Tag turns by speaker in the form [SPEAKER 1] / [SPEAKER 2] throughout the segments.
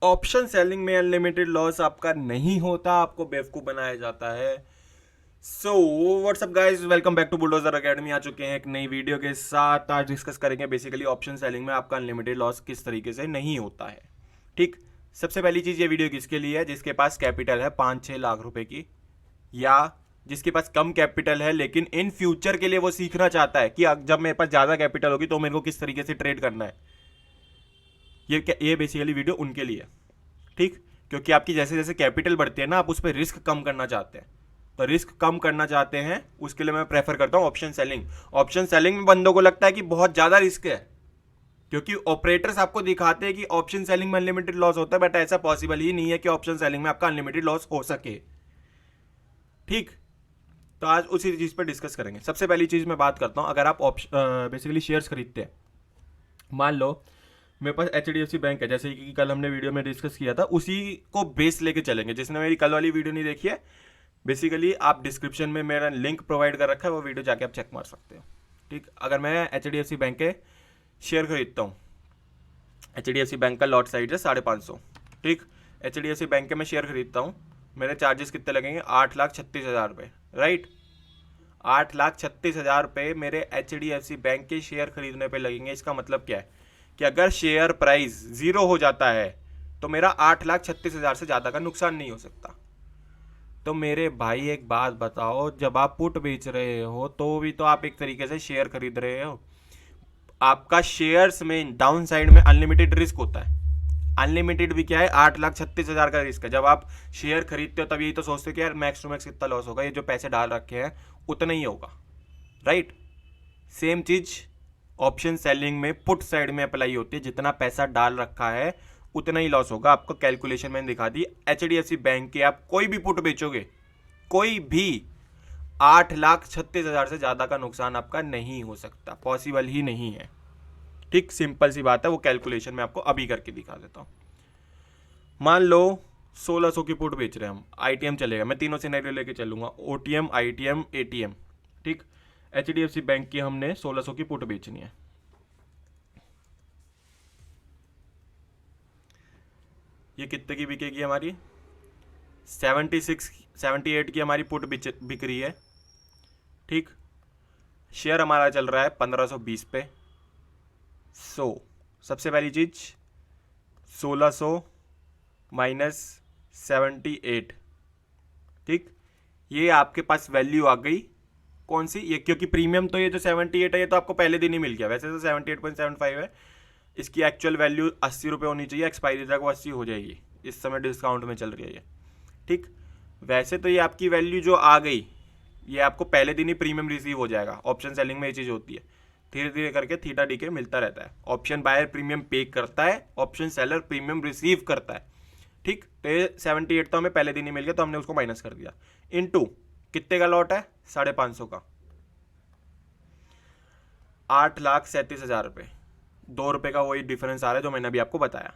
[SPEAKER 1] Option selling में unlimited loss आपका नहीं होता, आपको बेवकूफ़ बनाया जाता है। So what's up guys, welcome back to bulldozer academy. आ चुके हैं एक नई वीडियो के साथ। आज डिस्कस करेंगे बेसिकली ऑप्शन सेलिंग में आपका अनलिमिटेड लॉस किस तरीके से नहीं होता है। ठीक, सबसे पहली चीज़, ये वीडियो किसके लिए है? जिसके पास कैपिटल है 5-6 लाख रुपए की, या जिसके पास कम कैपिटल है लेकिन इन फ्यूचर के लिए वो सीखना चाहता है कि जब मेरे पास ज़्यादा कैपिटल होगी तो मेरे को किस तरीके से ट्रेड करना है। ये बेसिकली वीडियो उनके लिए। ठीक, क्योंकि आपकी जैसे जैसे कैपिटल बढ़ती है ना, आप उस पर रिस्क कम करना चाहते हैं। तो रिस्क कम करना चाहते हैं, उसके लिए मैं प्रेफर करता हूं ऑप्शन सेलिंग। ऑप्शन सेलिंग में बंदों को लगता है कि बहुत ज़्यादा रिस्क है, क्योंकि ऑपरेटर्स आपको दिखाते हैं कि ऑप्शन सेलिंग में अनलिमिटेड लॉस होता है, बट ऐसा पॉसिबल ही नहीं है कि ऑप्शन सेलिंग में आपका अनलिमिटेड लॉस हो सके। ठीक, तो आज उसी चीज़ पर डिस्कस करेंगे। सबसे पहली चीज़ मैं बात करता हूं, अगर आप बेसिकली शेयर्स खरीदते हैं, मान लो मेरे पास H D F C bank है, जैसे कि कल हमने वीडियो में डिस्कस किया था, उसी को बेस लेके चलेंगे। जिसने मेरी कल वाली वीडियो नहीं देखी है, बेसिकली आप डिस्क्रिप्शन में मेरा लिंक प्रोवाइड कर रखा है, वो वीडियो जाके आप चेक मार सकते हो। ठीक, अगर मैं H D F C bank के शेयर खरीदता हूँ, H D F C bank का लॉट साइज है 550। ठीक, H D F C bank के मैं शेयर खरीदता हूँ, मेरे चार्जेस कितने लगेंगे? 8,36,000 रुपये। राइट, 8,36,000 रुपये मेरे H D F C bank के शेयर खरीदने पे लगेंगे। इसका मतलब क्या है कि अगर शेयर प्राइस 0 हो जाता है तो मेरा 8,36,000 से ज़्यादा का नुकसान नहीं हो सकता। तो मेरे भाई एक बात बताओ, जब आप पुट बेच रहे हो तो भी तो आप एक तरीके से शेयर खरीद रहे हो। आपका शेयर्स में डाउन साइड में अनलिमिटेड रिस्क होता है। अनलिमिटेड भी क्या है? 8,36,000 का रिस्क है। जब आप शेयर खरीदते हो तब यही तो सोचते हो कि यार मैक्स टू मैक्स कितना लॉस होगा, ये जो पैसे डाल रखे हैं उतना ही होगा। राइट, सेम चीज ऑप्शन सेलिंग में पुट साइड में अप्लाई होती है। जितना पैसा डाल रखा है उतना ही लॉस होगा। आपको कैलकुलेशन मैंने दिखा दी। H D F C bank के आप कोई भी पुट बेचोगे, कोई भी, 8,36,000 से ज्यादा का नुकसान आपका नहीं हो सकता, पॉसिबल ही नहीं है। ठीक, सिंपल सी बात है, वो कैलकुलेशन मैं आपको अभी करके दिखा देता हूं। मान लो 1,600 की पुट बेच रहे हैं हम, आईटीएम चलेगा, मैं तीनों सिनेरियो लेके चलूंगा, ओटीएम, आईटीएम, एटीएम। ठीक, H D F C bank की हमने 1,600 की पुट बेचनी है। ये कितने की बिकेगी हमारी? 76, 78 की हमारी पुट बिक रही है। ठीक, शेयर हमारा चल रहा है 1520 पे। सो सबसे पहली चीज, 1,600 माइनस 78। ठीक, ये आपके पास वैल्यू आ गई। कौन सी? ये, क्योंकि प्रीमियम तो ये जो 78 है ये तो आपको पहले दिन ही मिल गया। वैसे तो 78.75 है, इसकी एक्चुअल वैल्यू 80 रुपये होनी चाहिए, एक्सपायरी तक वो 80 हो जाएगी। इस समय डिस्काउंट में चल रही है ये। ठीक, वैसे तो ये आपकी वैल्यू जो आ गई, ये आपको पहले दिन ही प्रीमियम रिसीव हो जाएगा। ऑप्शन सेलिंग में ये चीज़ होती है, धीरे धीरे करके थीटा डी के मिलता रहता है। ऑप्शन बायर प्रीमियम पे करता है, ऑप्शन सेलर प्रीमियम रिसीव करता है। ठीक, तो ये 78 तो हमें पहले दिन ही मिल गया, तो हमने उसको माइनस कर दिया। इनटू कितने का लॉट है? 550 का, 8,37,000 रुपये। 2 रुपये का वही डिफरेंस आ रहा है जो मैंने अभी आपको बताया।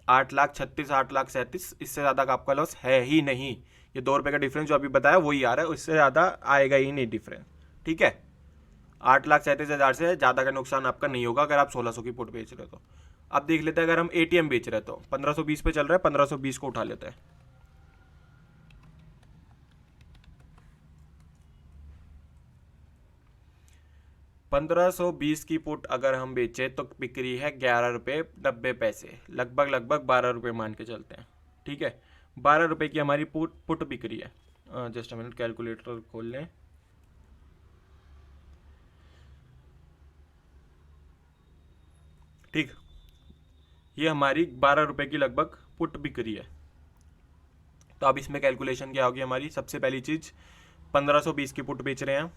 [SPEAKER 1] 8,36,000, 8,37,000, इससे ज़्यादा का आपका लॉस है ही नहीं। ये 2 रुपये का डिफरेंस जो अभी बताया वही आ रहा है, उससे ज़्यादा आएगा ही नहीं डिफरेंस। ठीक है, 8,37,000 से ज़्यादा का नुकसान आपका नहीं होगा अगर आप 1,600 की पुट बेच रहे हो तो। अब देख लेते हैं, अगर हम एटीएम बेच रहे हैं तो 1520 पे चल रहा है, 1520 को उठा लेते हैं। पंद्रह सौ बीस की पुट अगर हम बेचे तो बिक्री है 11 रुपये 90 पैसे, लगभग लगभग 12 रुपये मान के चलते हैं। ठीक है, 12 रुपये की हमारी पुट बिक्री है। जस्ट अ मिनट, कैलकुलेटर खोल लें। ठीक, ये हमारी 12 रुपये की लगभग पुट बिक्री है। तो अब इसमें कैलकुलेशन क्या होगी हमारी? सबसे पहली चीज़, 1520 की पुट बेच रहे हैं,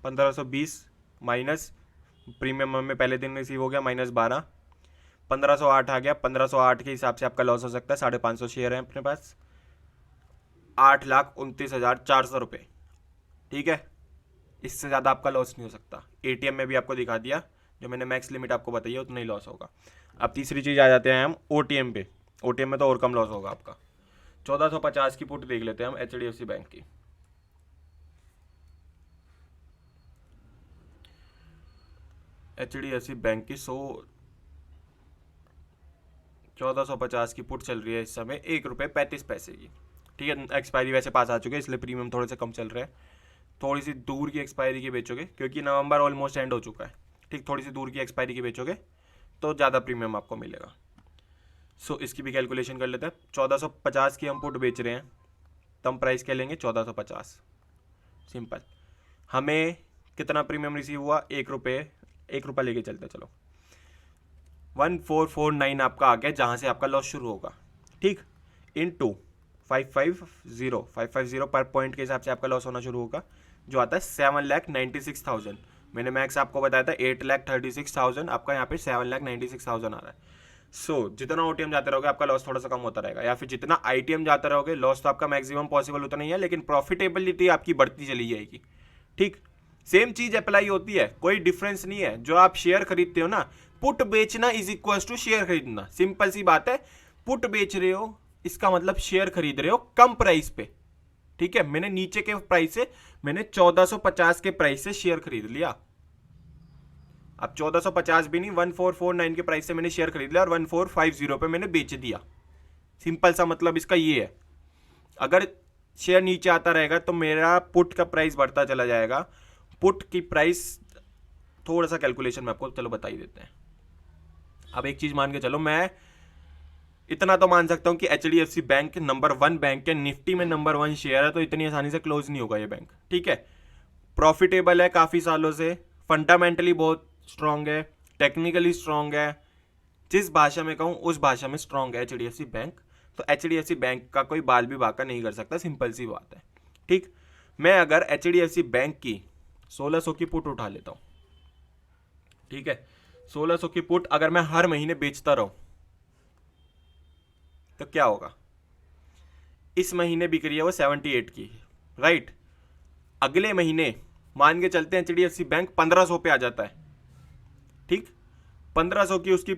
[SPEAKER 1] 1520 माइनस प्रीमियम हमें पहले दिन रिसीव हो गया -12, 1508 आ गया। 1508 के हिसाब से आपका लॉस हो सकता है, 550 शेयर है अपने पास, 8,29,400 रुपये। ठीक है, इससे ज़्यादा आपका लॉस नहीं हो सकता। एटीएम में भी आपको दिखा दिया, जो मैंने मैक्स लिमिट आपको बताई है उतना ही लॉस होगा। अब तीसरी चीज़ आ जाते हैं हम ओटीएम पे। ओटीएम में तो और कम लॉस होगा आपका। 1,450 की पुट देख लेते हैं हम H D F C bank की। H D F C bank की 100 1450 की पुट चल रही है इस समय ₹1.35 की। ठीक है, एक्सपायरी वैसे पास आ चुके हैं इसलिए प्रीमियम थोड़े से कम चल रहे हैं। थोड़ी सी दूर की एक्सपायरी की बेचोगे क्योंकि नवंबर ऑलमोस्ट एंड हो चुका है। ठीक, थोड़ी सी दूर की एक्सपायरी की बेचोगे तो ज़्यादा प्रीमियम आपको मिलेगा। सो इसकी भी कैलकुलेशन कर लेते हैं। 1450 की हम पुट बेच रहे हैं तो हम प्राइस क्या लेंगे 1450। सिंपल। हमें कितना प्रीमियम रिसीव हुआ? ₹1 लेके चलते चलो। 1449 आपका आ गया जहाँ से आपका लॉस शुरू होगा। ठीक, इनटू 550 पर पॉइंट के हिसाब से आपका लॉस होना शुरू होगा जो आता है 7,96,000। मैंने मैक्स आपको बताया था 8,36,000, आपका यहाँ पे 7,96,000 आ रहा है। जितना ओटीएम जाते रहोगे आपका लॉस थोड़ा सा कम होता रहेगा, या फिर जितना आईटीएम जाते रहोगे लॉस तो आपका मैक्सिमम पॉसिबल उतना ही है, लेकिन प्रॉफिटेबिलिटी आपकी बढ़ती चली जाएगी। ठीक, सेम चीज अप्लाई होती है, कोई डिफरेंस नहीं है। जो आप शेयर खरीदते हो ना, पुट बेचना इज इक्वल टू शेयर खरीदना। सिंपल सी बात है, पुट बेच रहे हो इसका मतलब शेयर खरीद रहे हो कम प्राइस पे। ठीक है, मैंने नीचे के प्राइस से, मैंने 1450 के प्राइस से शेयर खरीद लिया। अब 1450 भी नहीं, 1449 के प्राइस से मैंने शेयर खरीद लिया और 1450 पे मैंने बेच दिया। सिंपल सा मतलब इसका ये है, अगर शेयर नीचे आता रहेगा तो मेरा पुट का प्राइस बढ़ता चला जाएगा। पुट की प्राइस थोड़ा सा कैलकुलेशन में आपको चलो बता ही देते हैं। अब एक चीज मान के चलो, मैं इतना तो मान सकता हूं कि HDFC बैंक नंबर 1 बैंक है, निफ्टी में नंबर 1 शेयर है, तो इतनी आसानी से क्लोज नहीं होगा ये बैंक। ठीक है, प्रॉफिटेबल है काफी सालों से, फंडामेंटली बहुत स्ट्रांग है, टेक्निकली स्ट्रांग है, जिस भाषा में कहूं उस भाषा में स्ट्रांग है HDFC बैंक। तो HDFC बैंक का कोई बाल भी बाका नहीं कर सकता, सिंपल सी बात है। ठीक, मैं अगर HDFC बैंक की 1600 की पुट उठा लेता हूं, ठीक है, 1600 की पुट अगर मैं हर महीने बेचता रहूं तो क्या होगा? इस महीने बिक रही है वो 78 की, राइट। अगले महीने मान के चलते हैं HDFC बैंक 1500 पे आ जाता है। ठीक, 1500 की उसकी,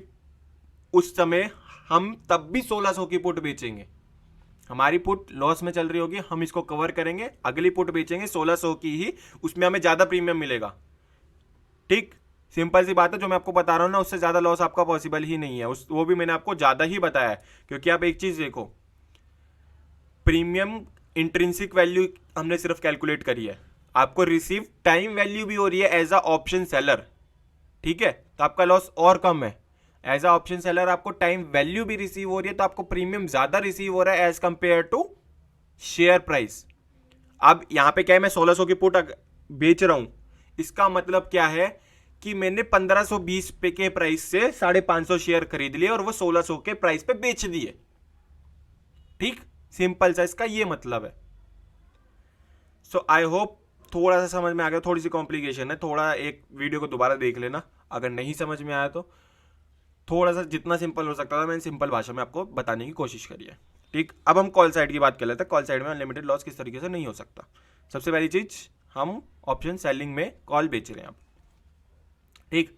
[SPEAKER 1] उस समय हम तब भी 1600 की पुट बेचेंगे। हमारी पुट लॉस में चल रही होगी, हम इसको कवर करेंगे, अगली पुट बेचेंगे 1600 की ही, उसमें हमें ज्यादा प्रीमियम मिलेगा। ठीक, सिंपल सी बात है, जो मैं आपको बता रहा हूं ना उससे ज्यादा लॉस आपका पॉसिबल ही नहीं है। वो भी मैंने आपको ज्यादा ही बताया है, क्योंकि आप एक चीज देखो, प्रीमियम इंट्रिंसिक वैल्यू हमने सिर्फ कैलकुलेट करी है, आपको रिसीव टाइम वैल्यू भी हो रही है एज अ ऑप्शन सेलर। ठीक है, तो आपका लॉस और कम है। एज अ ऑप्शन सेलर आपको टाइम वैल्यू भी रिसीव हो रही है, तो आपको प्रीमियम ज्यादा रिसीव हो रहा है as compare to share price. अब यहां पे क्या है, मैं 1600 की पुट बेच रहा हूं, इसका मतलब क्या है कि मैंने 1520 पे के प्राइस से 550 शेयर खरीद लिए और वो 1600 के प्राइस पे बेच दिए। ठीक, सिंपल सा इसका ये मतलब है। सो आई होप थोड़ा सा समझ में आ गया। थोड़ी सी कॉम्प्लिकेशन है, थोड़ा एक वीडियो को दोबारा देख लेना अगर नहीं समझ में आया तो। थोड़ा सा जितना सिंपल हो सकता था मैंने सिंपल भाषा में आपको बताने की कोशिश करी है। ठीक, अब हम कॉल साइड की बात कर लेते हैं। कॉल साइड में अनलिमिटेड लॉस किस तरीके से नहीं हो सकता। सबसे पहली चीज, हम ऑप्शन सेलिंग में कॉल बेच रहे हैं आप। ठीक,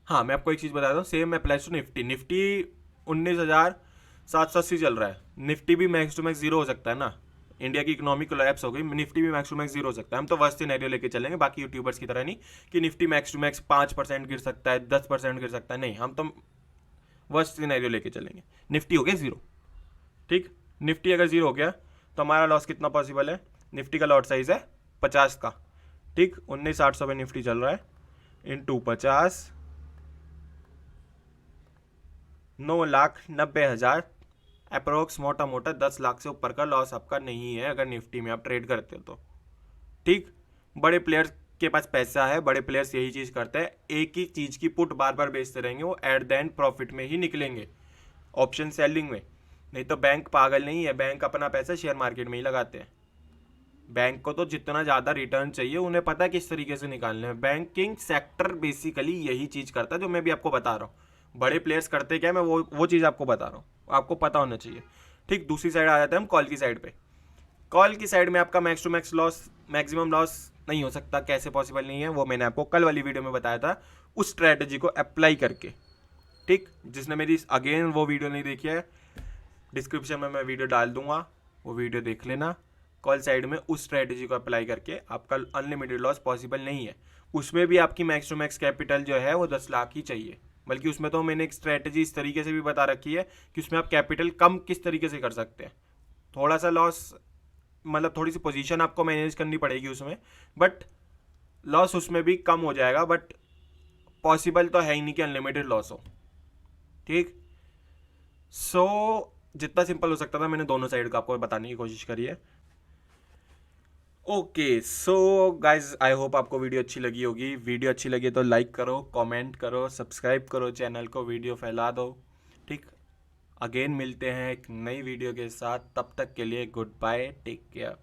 [SPEAKER 1] हाँ मैं आपको एक चीज बताता हूँ, same applies to Nifty. Nifty 19,780 चल रहा है, निफ्टी भी मैक्स टू मैक्स जीरो हो सकता है ना। इंडिया की इकोनॉमी कोलैप्स हो गई, निफ्टी भी मैक्स टू मैक्स जीरो हो सकता है। हम तो वर्स्ट सिनेरियो लेके चलेंगे, बाकी यूट्यूबर्स की तरह नहीं कि निफ्टी मैक्स टू मैक्स 5% गिर सकता है, 10% गिर सकता है, नहीं, हम तो वर्स्ट सिनेरियो लेके चलेंगे। निफ्टी हो गया जीरो। ठीक, निफ्टी अगर जीरो हो गया तो हमारा लॉस कितना पॉसिबल है? निफ्टी का लॉट साइज है 50 का। ठीक, 19,800 पे निफ्टी चल रहा है, इंटू 50, 9,90,000 अप्रोक्स, मोटा मोटा 10 लाख से ऊपर का लॉस आपका नहीं है अगर निफ्टी में आप ट्रेड करते हो तो। ठीक, बड़े प्लेयर्स के पास पैसा है, बड़े प्लेयर्स यही चीज करते हैं, एक ही चीज की पुट बार बार बेचते रहेंगे, वो एट द एंड प्रॉफिट में ही निकलेंगे, ऑप्शन सेलिंग में। नहीं तो बैंक पागल नहीं है, बैंक अपना पैसा शेयर मार्केट में ही लगाते हैं। बैंक को तो जितना ज्यादा रिटर्न चाहिए, उन्हें पता है किस तरीके से निकालने हैं। बैंकिंग सेक्टर बेसिकली यही चीज करता है जो मैं भी आपको बता रहा हूँ। बड़े प्लेयर्स करते क्या, मैं वो चीज आपको बता रहा हूँ, आपको पता होना चाहिए। ठीक, दूसरी साइड आ जाते हैं हम कॉल की साइड पे। कॉल की साइड में आपका max to max loss, maximum loss नहीं हो सकता। कैसे पॉसिबल नहीं है, वो मैंने आपको कल वाली वीडियो में बताया था, उस स्ट्रेटजी को अप्लाई करके। ठीक, जिसने मेरी अगेन वो वीडियो नहीं देखी है, डिस्क्रिप्शन में मैं वीडियो डाल दूंगा, वो वीडियो देख लेना। कॉल साइड में उस स्ट्रेटजी को अप्लाई करके आपका अनलिमिटेड लॉस पॉसिबल नहीं है। उसमें भी आपकी मैक्स टू मैक्स कैपिटल जो है वो 10 लाख ही चाहिए, बल्कि उसमें तो मैंने एक स्ट्रेटजी इस तरीके से भी बता रखी है कि उसमें आप कैपिटल कम किस तरीके से कर सकते हैं। थोड़ा सा लॉस, मतलब थोड़ी सी पोजीशन आपको मैनेज करनी पड़ेगी उसमें, बट लॉस उसमें भी कम हो जाएगा। बट पॉसिबल तो है ही नहीं कि अनलिमिटेड लॉस हो। ठीक, सो जितना सिंपल हो सकता था मैंने दोनों साइड का आपको बताने की कोशिश करी है। Okay so guys, I hope आपको वीडियो अच्छी लगी होगी। वीडियो अच्छी लगी तो लाइक करो, कमेंट करो, सब्सक्राइब करो चैनल को, वीडियो फैला दो। ठीक, अगेन मिलते हैं एक नई वीडियो के साथ। तब तक के लिए गुड बाय, टेक केयर।